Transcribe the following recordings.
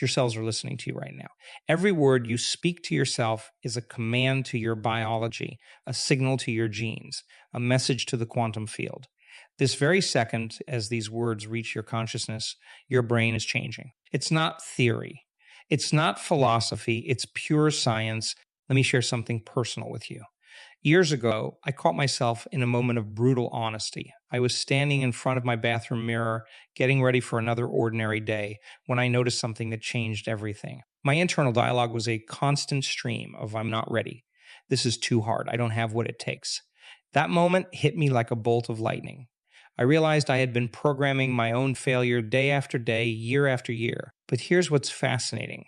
Your cells are listening to you right now. Every word you speak to yourself is a command to your biology, a signal to your genes, a message to the quantum field. This very second, as these words reach your consciousness, your brain is changing. It's not theory. It's not philosophy. It's pure science. Let me share something personal with you. Years ago, I caught myself in a moment of brutal honesty. I was standing in front of my bathroom mirror, getting ready for another ordinary day, when I noticed something that changed everything. My internal dialogue was a constant stream of "I'm not ready. This is too hard. I don't have what it takes." That moment hit me like a bolt of lightning. I realized I had been programming my own failure day after day, year after year. But here's what's fascinating.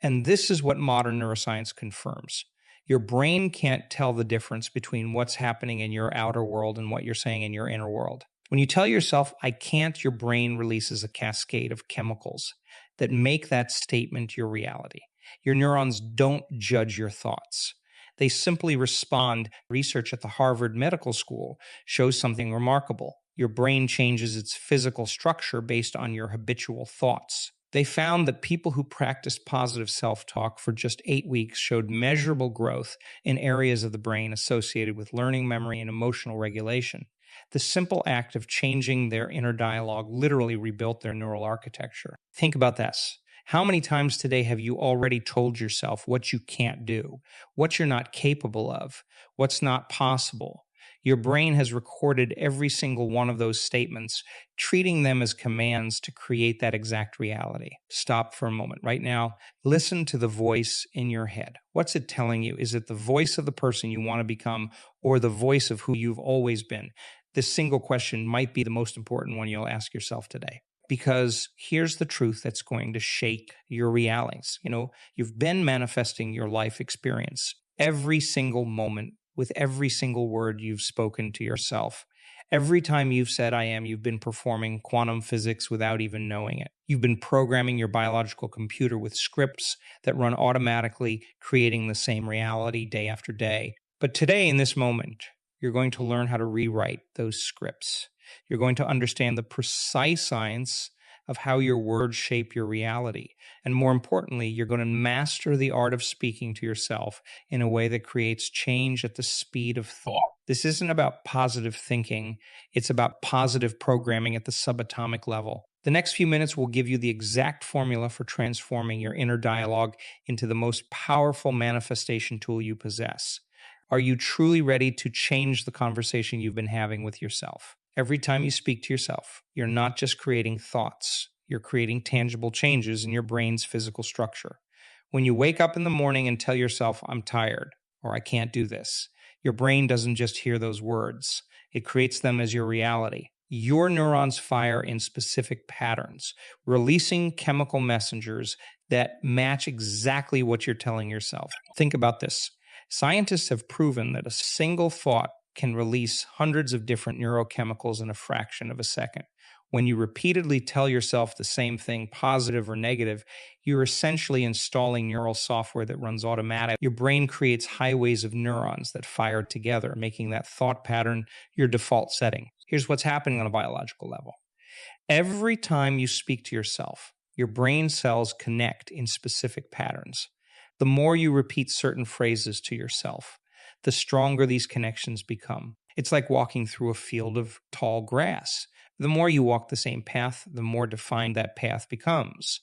And this is what modern neuroscience confirms. Your brain can't tell the difference between what's happening in your outer world and what you're saying in your inner world. When you tell yourself, "I can't," your brain releases a cascade of chemicals that make that statement your reality. Your neurons don't judge your thoughts. They simply respond. Research at the Harvard Medical School shows something remarkable. Your brain changes its physical structure based on your habitual thoughts. They found that people who practiced positive self-talk for just 8 weeks showed measurable growth in areas of the brain associated with learning, memory, and emotional regulation. The simple act of changing their inner dialogue literally rebuilt their neural architecture. Think about this. How many times today have you already told yourself what you can't do, what you're not capable of, what's not possible? Your brain has recorded every single one of those statements, treating them as commands to create that exact reality. Stop for a moment right now. Listen to the voice in your head. What's it telling you? Is it the voice of the person you want to become or the voice of who you've always been? This single question might be the most important one you'll ask yourself today. Because here's the truth that's going to shake your realities. You've been manifesting your life experience every single moment with every single word you've spoken to yourself. Every time you've said "I am," you've been performing quantum physics without even knowing it. You've been programming your biological computer with scripts that run automatically, creating the same reality day after day. But today, in this moment, you're going to learn how to rewrite those scripts. You're going to understand the precise science of how your words shape your reality. And more importantly, you're going to master the art of speaking to yourself in a way that creates change at the speed of thought. This isn't about positive thinking. It's about positive programming at the subatomic level. The next few minutes will give you the exact formula for transforming your inner dialogue into the most powerful manifestation tool you possess. Are you truly ready to change the conversation you've been having with yourself? Every time you speak to yourself, you're not just creating thoughts, you're creating tangible changes in your brain's physical structure. When you wake up in the morning and tell yourself, "I'm tired," or "I can't do this," your brain doesn't just hear those words. It creates them as your reality. Your neurons fire in specific patterns, releasing chemical messengers that match exactly what you're telling yourself. Think about this. Scientists have proven that a single thought can release hundreds of different neurochemicals in a fraction of a second. When you repeatedly tell yourself the same thing, positive or negative, you're essentially installing neural software that runs automatic. Your brain creates highways of neurons that fire together, making that thought pattern your default setting. Here's what's happening on a biological level. Every time you speak to yourself, your brain cells connect in specific patterns. The more you repeat certain phrases to yourself, the stronger these connections become. It's like walking through a field of tall grass. The more you walk the same path, the more defined that path becomes.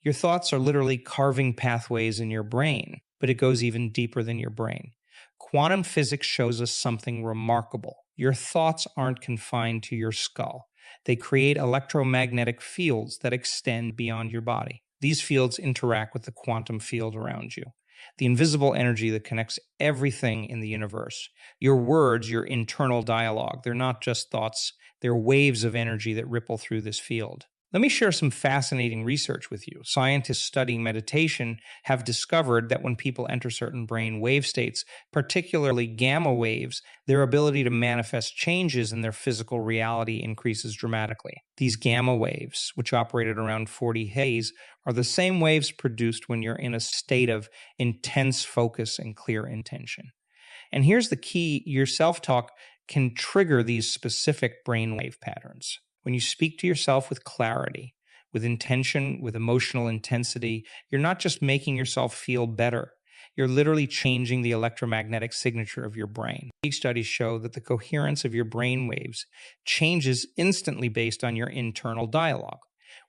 Your thoughts are literally carving pathways in your brain, but it goes even deeper than your brain. Quantum physics shows us something remarkable. Your thoughts aren't confined to your skull. They create electromagnetic fields that extend beyond your body. These fields interact with the quantum field around you, the invisible energy that connects everything in the universe. Your words, your internal dialogue, they're not just thoughts, they're waves of energy that ripple through this field. Let me share some fascinating research with you. Scientists studying meditation have discovered that when people enter certain brain wave states, particularly gamma waves, their ability to manifest changes in their physical reality increases dramatically. These gamma waves, which operate at around 40 Hz, are the same waves produced when you're in a state of intense focus and clear intention. And here's the key: your self-talk can trigger these specific brainwave patterns. When you speak to yourself with clarity, with intention, with emotional intensity, you're not just making yourself feel better. You're literally changing the electromagnetic signature of your brain. Studies show that the coherence of your brain waves changes instantly based on your internal dialogue.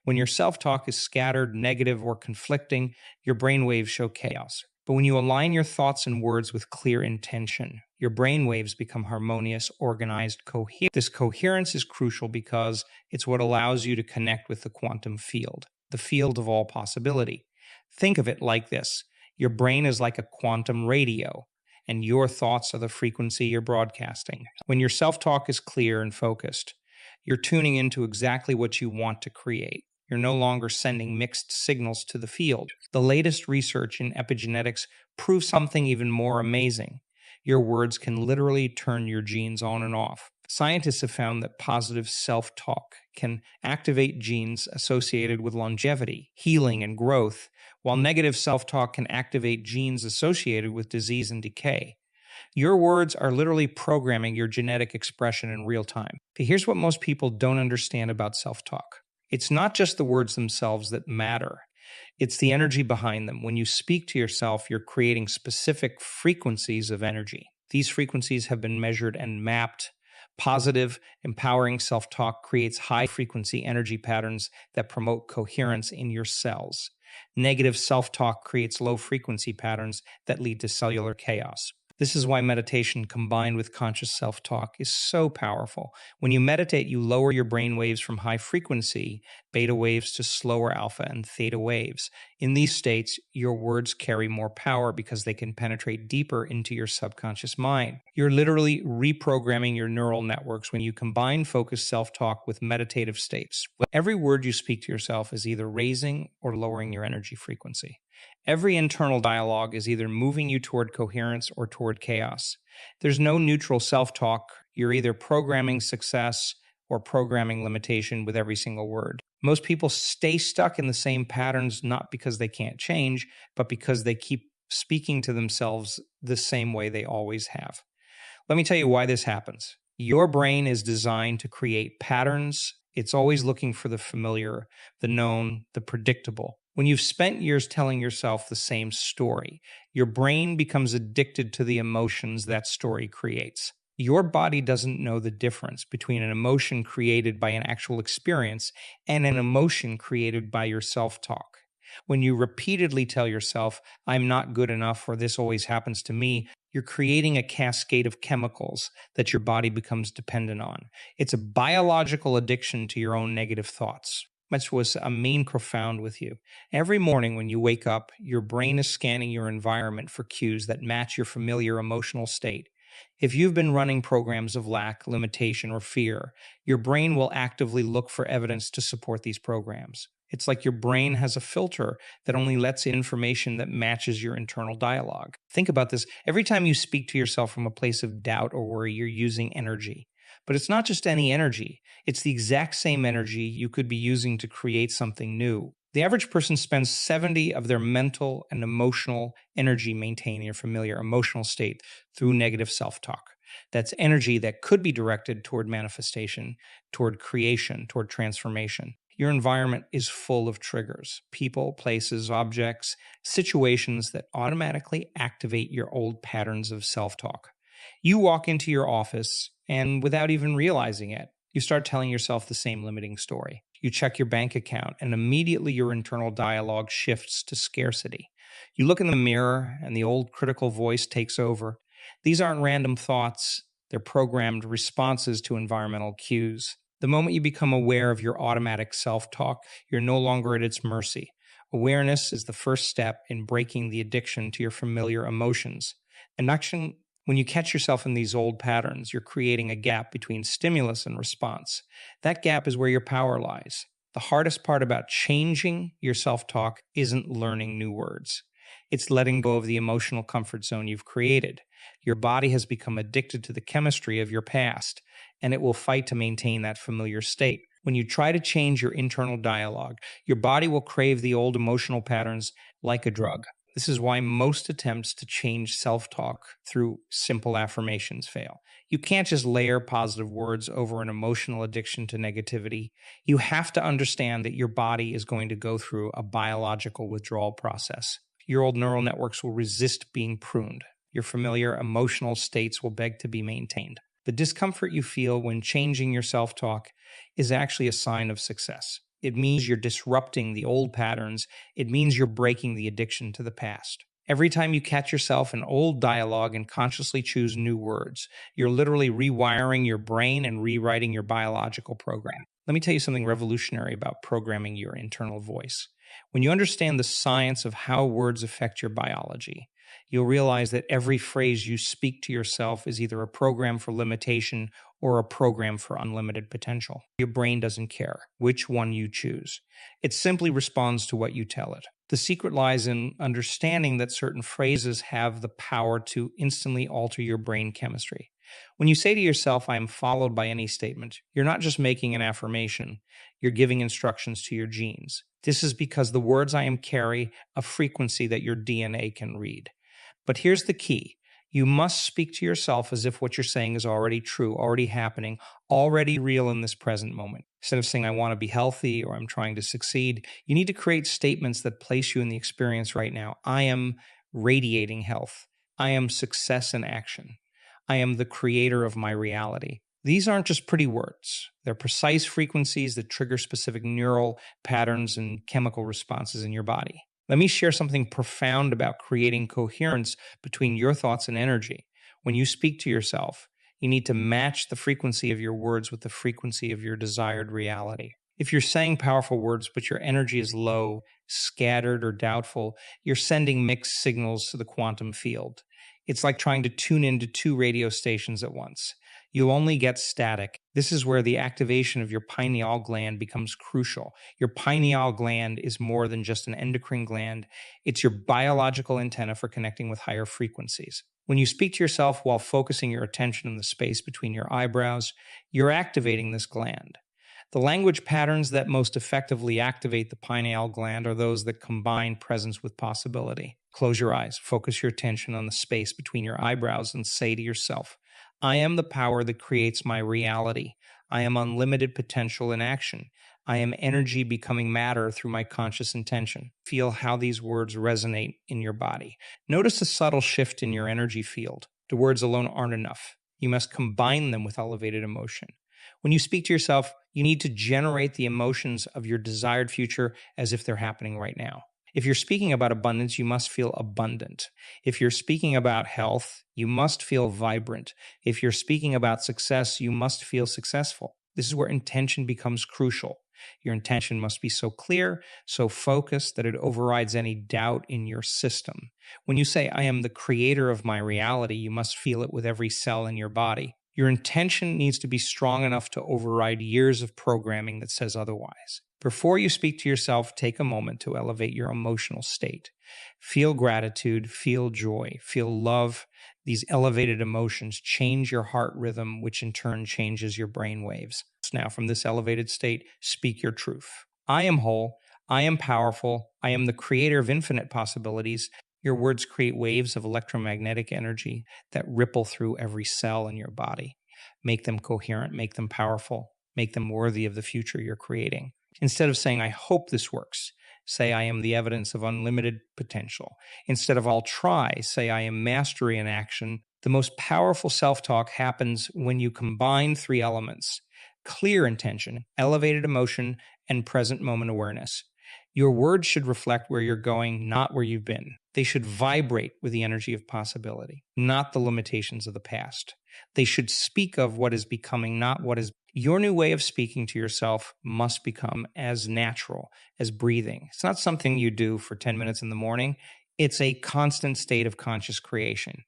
When your self-talk is scattered, negative, or conflicting, your brain waves show chaos. But when you align your thoughts and words with clear intention, your brain waves become harmonious, organized, coherent. This coherence is crucial because it's what allows you to connect with the quantum field, the field of all possibility. Think of it like this. Your brain is like a quantum radio, and your thoughts are the frequency you're broadcasting. When your self-talk is clear and focused, you're tuning into exactly what you want to create. You're no longer sending mixed signals to the field. The latest research in epigenetics proves something even more amazing. Your words can literally turn your genes on and off. Scientists have found that positive self-talk can activate genes associated with longevity, healing, and growth, while negative self-talk can activate genes associated with disease and decay. Your words are literally programming your genetic expression in real time. But here's what most people don't understand about self-talk. It's not just the words themselves that matter. It's the energy behind them. When you speak to yourself, you're creating specific frequencies of energy. These frequencies have been measured and mapped. Positive, empowering self-talk creates high-frequency energy patterns that promote coherence in your cells. Negative self-talk creates low-frequency patterns that lead to cellular chaos. This is why meditation combined with conscious self-talk is so powerful. When you meditate, you lower your brain waves from high frequency, beta waves, to slower alpha and theta waves. In these states, your words carry more power because they can penetrate deeper into your subconscious mind. You're literally reprogramming your neural networks when you combine focused self-talk with meditative states. Every word you speak to yourself is either raising or lowering your energy frequency. Every internal dialogue is either moving you toward coherence or toward chaos. There's no neutral self-talk. You're either programming success or programming limitation with every single word. Most people stay stuck in the same patterns not because they can't change, but because they keep speaking to themselves the same way they always have. Let me tell you why this happens. Your brain is designed to create patterns. It's always looking for the familiar, the known, the predictable. When you've spent years telling yourself the same story, your brain becomes addicted to the emotions that story creates. Your body doesn't know the difference between an emotion created by an actual experience and an emotion created by your self-talk. When you repeatedly tell yourself, "I'm not good enough," or "this always happens to me," you're creating a cascade of chemicals that your body becomes dependent on. It's a biological addiction to your own negative thoughts. Much was a mean profound with you. Every morning when you wake up, your brain is scanning your environment for cues that match your familiar emotional state. If you've been running programs of lack, limitation, or fear, your brain will actively look for evidence to support these programs. It's like your brain has a filter that only lets in information that matches your internal dialogue. Think about this. Every time you speak to yourself from a place of doubt or worry, you're using energy. But it's not just any energy. It's the exact same energy you could be using to create something new. The average person spends 70 of their mental and emotional energy maintaining your familiar emotional state through negative self-talk. That's energy that could be directed toward manifestation, toward creation, toward transformation. Your environment is full of triggers, people, places, objects, situations that automatically activate your old patterns of self-talk. You walk into your office, and without even realizing it, you start telling yourself the same limiting story. You check your bank account, and immediately your internal dialogue shifts to scarcity. You look in the mirror, and the old critical voice takes over. These aren't random thoughts. They're programmed responses to environmental cues. The moment you become aware of your automatic self-talk, you're no longer at its mercy. Awareness is the first step in breaking the addiction to your familiar emotions. When you catch yourself in these old patterns, you're creating a gap between stimulus and response. That gap is where your power lies. The hardest part about changing your self-talk isn't learning new words. It's letting go of the emotional comfort zone you've created. Your body has become addicted to the chemistry of your past, and it will fight to maintain that familiar state. When you try to change your internal dialogue, your body will crave the old emotional patterns like a drug. This is why most attempts to change self-talk through simple affirmations fail. You can't just layer positive words over an emotional addiction to negativity. You have to understand that your body is going to go through a biological withdrawal process. Your old neural networks will resist being pruned. Your familiar emotional states will beg to be maintained. The discomfort you feel when changing your self-talk is actually a sign of success. It means you're disrupting the old patterns. It means you're breaking the addiction to the past. Every time you catch yourself in old dialogue and consciously choose new words, you're literally rewiring your brain and rewriting your biological program. Let me tell you something revolutionary about programming your internal voice. When you understand the science of how words affect your biology, you'll realize that every phrase you speak to yourself is either a program for limitation or a program for unlimited potential. Your brain doesn't care which one you choose. It simply responds to what you tell it. The secret lies in understanding that certain phrases have the power to instantly alter your brain chemistry. When you say to yourself, I am followed by any statement, you're not just making an affirmation, you're giving instructions to your genes. This is because the words I am carry a frequency that your DNA can read. But here's the key. You must speak to yourself as if what you're saying is already true, already happening, already real in this present moment. Instead of saying, I want to be healthy or I'm trying to succeed, you need to create statements that place you in the experience right now. I am radiating health. I am success in action. I am the creator of my reality. These aren't just pretty words. They're precise frequencies that trigger specific neural patterns and chemical responses in your body. Let me share something profound about creating coherence between your thoughts and energy. When you speak to yourself, you need to match the frequency of your words with the frequency of your desired reality. If you're saying powerful words, but your energy is low, scattered, or doubtful, you're sending mixed signals to the quantum field. It's like trying to tune into two radio stations at once. You'll only get static. This is where the activation of your pineal gland becomes crucial. Your pineal gland is more than just an endocrine gland. It's your biological antenna for connecting with higher frequencies. When you speak to yourself while focusing your attention in the space between your eyebrows, you're activating this gland. The language patterns that most effectively activate the pineal gland are those that combine presence with possibility. Close your eyes, focus your attention on the space between your eyebrows, and say to yourself, I am the power that creates my reality. I am unlimited potential in action. I am energy becoming matter through my conscious intention. Feel how these words resonate in your body. Notice a subtle shift in your energy field. The words alone aren't enough. You must combine them with elevated emotion. When you speak to yourself, you need to generate the emotions of your desired future as if they're happening right now. If you're speaking about abundance, you must feel abundant. If you're speaking about health, you must feel vibrant. If you're speaking about success, you must feel successful. This is where intention becomes crucial. Your intention must be so clear, so focused that it overrides any doubt in your system. When you say, I am the creator of my reality, you must feel it with every cell in your body. Your intention needs to be strong enough to override years of programming that says otherwise. Before you speak to yourself, take a moment to elevate your emotional state. Feel gratitude, feel joy, feel love. These elevated emotions change your heart rhythm, which in turn changes your brain waves. Now, from this elevated state, speak your truth. I am whole. I am powerful. I am the creator of infinite possibilities. Your words create waves of electromagnetic energy that ripple through every cell in your body. Make them coherent, make them powerful, make them worthy of the future you're creating. Instead of saying, I hope this works, say, I am the evidence of unlimited potential. Instead of I'll try, say, I am mastery in action. The most powerful self-talk happens when you combine three elements: clear intention, elevated emotion, and present moment awareness. Your words should reflect where you're going, not where you've been. They should vibrate with the energy of possibility, not the limitations of the past. They should speak of what is becoming, not what is. Your new way of speaking to yourself must become as natural as breathing. It's not something you do for 10 minutes in the morning. It's a constant state of conscious creation.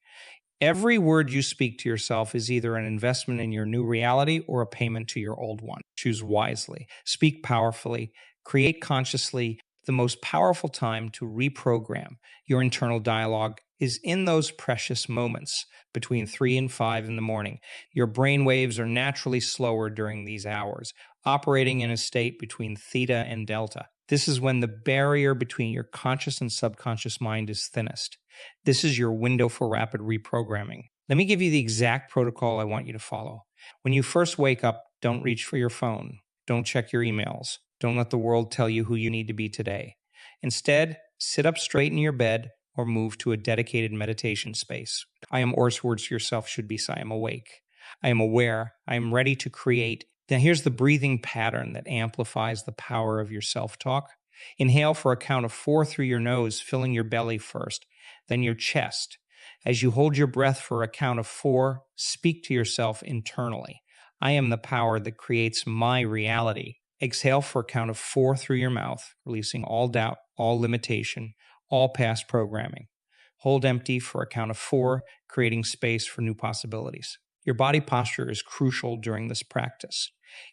Every word you speak to yourself is either an investment in your new reality or a payment to your old one. Choose wisely. Speak powerfully. Create consciously. The most powerful time to reprogram your internal dialogue is in those precious moments between 3 and 5 in the morning. Your brain waves are naturally slower during these hours, operating in a state between theta and delta. This is when the barrier between your conscious and subconscious mind is thinnest. This is your window for rapid reprogramming. Let me give you the exact protocol I want you to follow. When you first wake up, don't reach for your phone. Don't check your emails. Don't let the world tell you who you need to be today. Instead, sit up straight in your bed or move to a dedicated meditation space. I am Or's words to yourself should be, I am awake. I am aware. I am ready to create. Now here's the breathing pattern that amplifies the power of your self-talk. Inhale for a count of 4 through your nose, filling your belly first, then your chest. As you hold your breath for a count of 4, speak to yourself internally. I am the power that creates my reality. Exhale for a count of 4 through your mouth, releasing all doubt, all limitation, all past programming. Hold empty for a count of 4, creating space for new possibilities. Your body posture is crucial during this practice.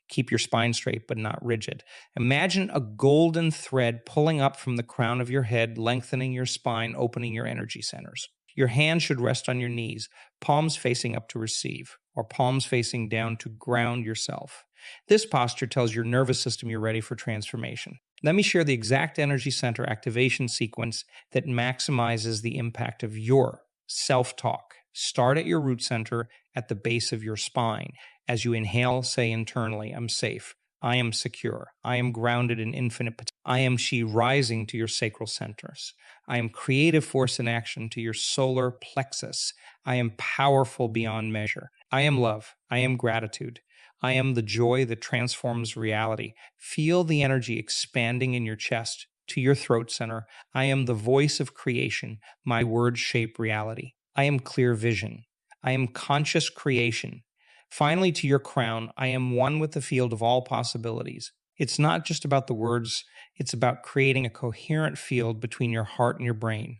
Keep your spine straight but not rigid. Imagine a golden thread pulling up from the crown of your head, lengthening your spine, opening your energy centers. Your hands should rest on your knees, palms facing up to receive, or palms facing down to ground yourself. This posture tells your nervous system you're ready for transformation. Let me share the exact energy center activation sequence that maximizes the impact of your self-talk. Start at your root center at the base of your spine. As you inhale, say internally, I'm safe. I am secure. I am grounded in infinite potential. I am She rising to your sacral centers. I am creative force in action to your solar plexus. I am powerful beyond measure. I am love. I am gratitude. I am the joy that transforms reality. Feel the energy expanding in your chest to your throat center. I am the voice of creation. My words shape reality. I am clear vision. I am conscious creation. Finally, to your crown, I am one with the field of all possibilities. It's not just about the words, it's about creating a coherent field between your heart and your brain.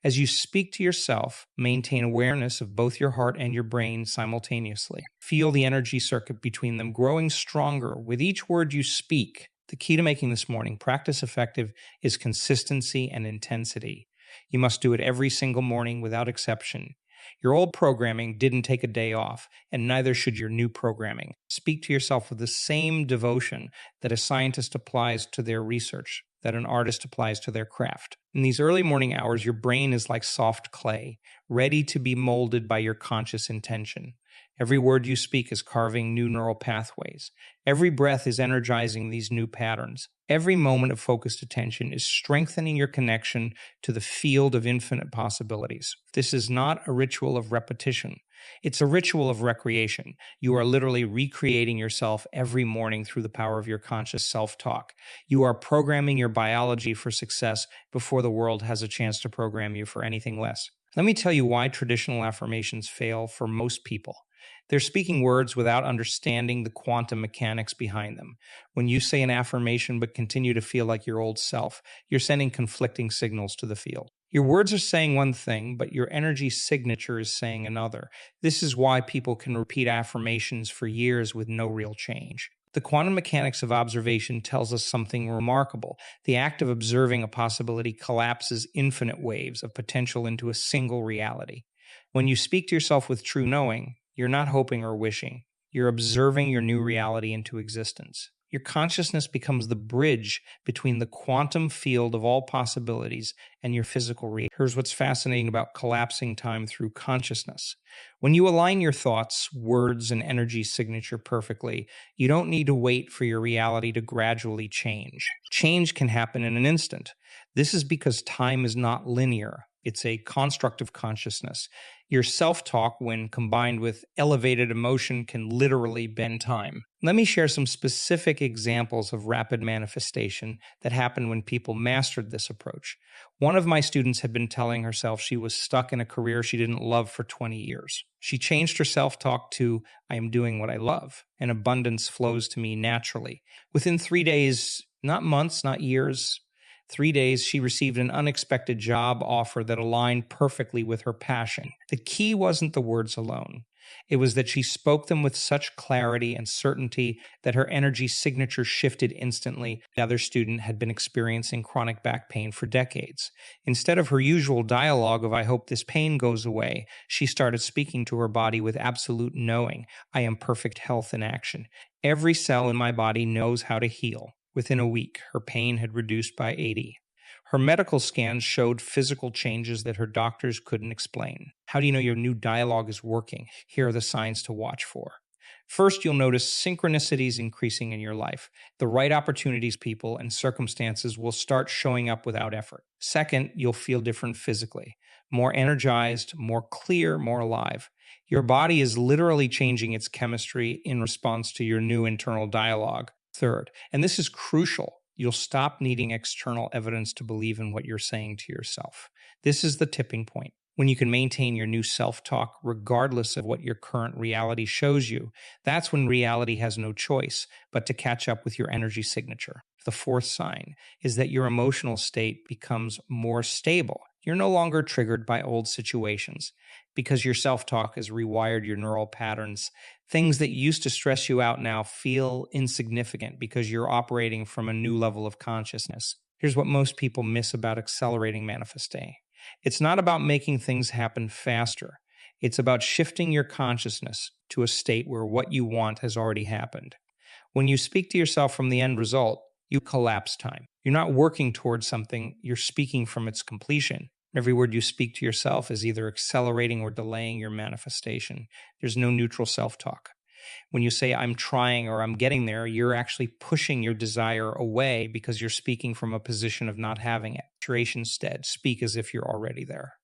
As you speak to yourself, maintain awareness of both your heart and your brain simultaneously. Feel the energy circuit between them growing stronger with each word you speak. The key to making this morning practice effective is consistency and intensity. You must do it every single morning without exception. Your old programming didn't take a day off, and neither should your new programming. Speak to yourself with the same devotion that a scientist applies to their research, that an artist applies to their craft. In these early morning hours, your brain is like soft clay, ready to be molded by your conscious intention. Every word you speak is carving new neural pathways. Every breath is energizing these new patterns. Every moment of focused attention is strengthening your connection to the field of infinite possibilities. This is not a ritual of repetition. It's a ritual of recreation. You are literally recreating yourself every morning through the power of your conscious self-talk. You are programming your biology for success before the world has a chance to program you for anything less. Let me tell you why traditional affirmations fail for most people. They're speaking words without understanding the quantum mechanics behind them. When you say an affirmation but continue to feel like your old self, you're sending conflicting signals to the field. Your words are saying one thing, but your energy signature is saying another. This is why people can repeat affirmations for years with no real change. The quantum mechanics of observation tells us something remarkable. The act of observing a possibility collapses infinite waves of potential into a single reality. When you speak to yourself with true knowing, you're not hoping or wishing. You're observing your new reality into existence. Your consciousness becomes the bridge between the quantum field of all possibilities and your physical reality. Here's what's fascinating about collapsing time through consciousness. When you align your thoughts, words, and energy signature perfectly, you don't need to wait for your reality to gradually change. Change can happen in an instant. This is because time is not linear. It's a construct of consciousness. Your self-talk, when combined with elevated emotion, can literally bend time. Let me share some specific examples of rapid manifestation that happened when people mastered this approach. One of my students had been telling herself she was stuck in a career she didn't love for 20 years. She changed her self-talk to, I am doing what I love, and abundance flows to me naturally. Within 3 days, not months, not years, 3 days, she received an unexpected job offer that aligned perfectly with her passion. The key wasn't the words alone. It was that she spoke them with such clarity and certainty that her energy signature shifted instantly. The other student had been experiencing chronic back pain for decades. Instead of her usual dialogue of, I hope this pain goes away, she started speaking to her body with absolute knowing. I am perfect health in action. Every cell in my body knows how to heal. Within a week, her pain had reduced by 80. Her medical scans showed physical changes that her doctors couldn't explain. How do you know your new dialogue is working? Here are the signs to watch for. First, you'll notice synchronicities increasing in your life. The right opportunities, people, and circumstances will start showing up without effort. Second, you'll feel different physically, more energized, more clear, more alive. Your body is literally changing its chemistry in response to your new internal dialogue. Third, and this is crucial, you'll stop needing external evidence to believe in what you're saying to yourself. This is the tipping point. When you can maintain your new self-talk regardless of what your current reality shows you, that's when reality has no choice but to catch up with your energy signature. The fourth sign is that your emotional state becomes more stable. You're no longer triggered by old situations because your self-talk has rewired your neural patterns. Things that used to stress you out now feel insignificant because you're operating from a new level of consciousness. Here's what most people miss about accelerating manifesting. It's not about making things happen faster. It's about shifting your consciousness to a state where what you want has already happened. When you speak to yourself from the end result, you collapse time. You're not working towards something, you're speaking from its completion. Every word you speak to yourself is either accelerating or delaying your manifestation. There's no neutral self-talk. When you say, I'm trying or I'm getting there, you're actually pushing your desire away because you're speaking from a position of not having it. Instead, speak as if you're already there.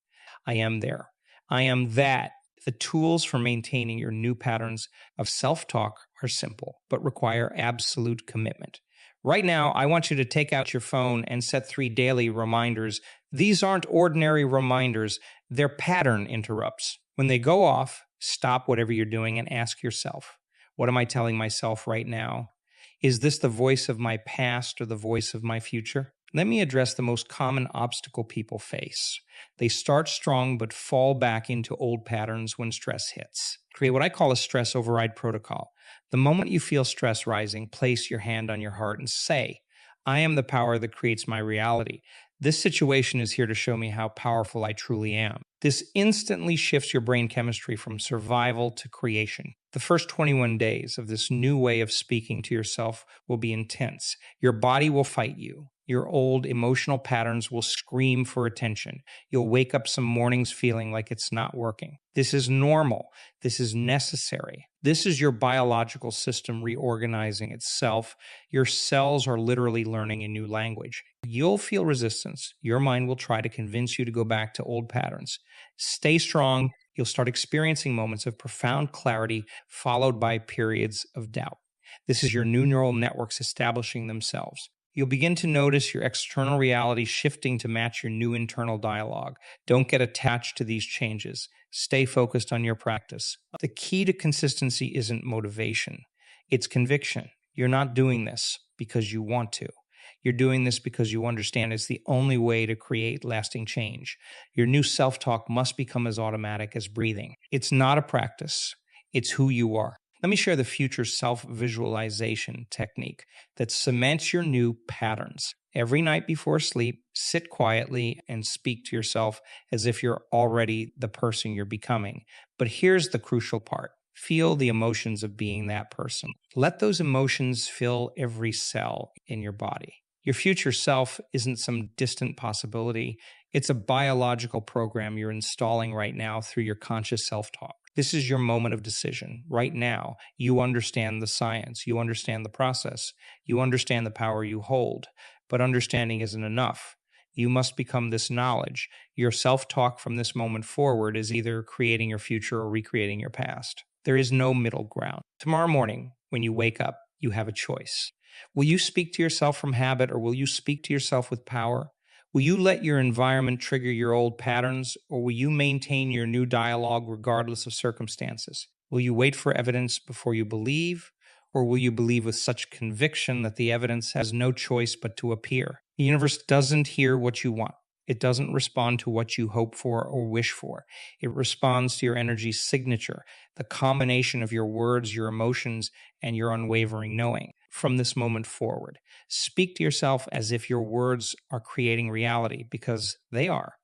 I am there. I am that. The tools for maintaining your new patterns of self-talk are simple, but require absolute commitment. Right now, I want you to take out your phone and set 3 daily reminders. These aren't ordinary reminders. They're pattern interrupts. When they go off, stop whatever you're doing and ask yourself, what am I telling myself right now? Is this the voice of my past or the voice of my future? Let me address the most common obstacle people face. They start strong but fall back into old patterns when stress hits. Create what I call a stress override protocol. The moment you feel stress rising, place your hand on your heart and say, I am the power that creates my reality. This situation is here to show me how powerful I truly am. This instantly shifts your brain chemistry from survival to creation. The first 21 days of this new way of speaking to yourself will be intense. Your body will fight you. Your old emotional patterns will scream for attention. You'll wake up some mornings feeling like it's not working. This is normal. This is necessary. This is your biological system reorganizing itself. Your cells are literally learning a new language. You'll feel resistance. Your mind will try to convince you to go back to old patterns. Stay strong. You'll start experiencing moments of profound clarity followed by periods of doubt. This is your new neural networks establishing themselves. You'll begin to notice your external reality shifting to match your new internal dialogue. Don't get attached to these changes. Stay focused on your practice. The key to consistency isn't motivation. It's conviction. You're not doing this because you want to. You're doing this because you understand it's the only way to create lasting change. Your new self-talk must become as automatic as breathing. It's not a practice. It's who you are. Let me share the future self-visualization technique that cements your new patterns. Every night before sleep, sit quietly and speak to yourself as if you're already the person you're becoming. But here's the crucial part. Feel the emotions of being that person. Let those emotions fill every cell in your body. Your future self isn't some distant possibility. It's a biological program you're installing right now through your conscious self-talk. This is your moment of decision. Right now, you understand the science. You understand the process. You understand the power you hold. But understanding isn't enough. You must become this knowledge. Your self-talk from this moment forward is either creating your future or recreating your past. There is no middle ground. Tomorrow morning, when you wake up, you have a choice. Will you speak to yourself from habit or will you speak to yourself with power? Will you let your environment trigger your old patterns, or will you maintain your new dialogue regardless of circumstances? Will you wait for evidence before you believe, or will you believe with such conviction that the evidence has no choice but to appear? The universe doesn't hear what you want. It doesn't respond to what you hope for or wish for. It responds to your energy signature, the combination of your words, your emotions, and your unwavering knowing. From this moment forward, speak to yourself as if your words are creating reality, because they are.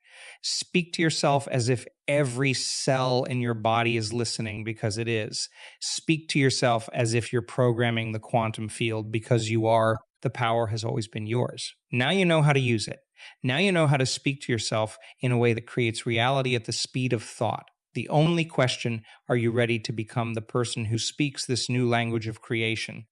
Speak to yourself as if every cell in your body is listening, because it is. Speak to yourself as if you're programming the quantum field, because you are. The power has always been yours. Now you know how to use it. Now you know how to speak to yourself in a way that creates reality at the speed of thought. The only question, are you ready to become the person who speaks this new language of creation?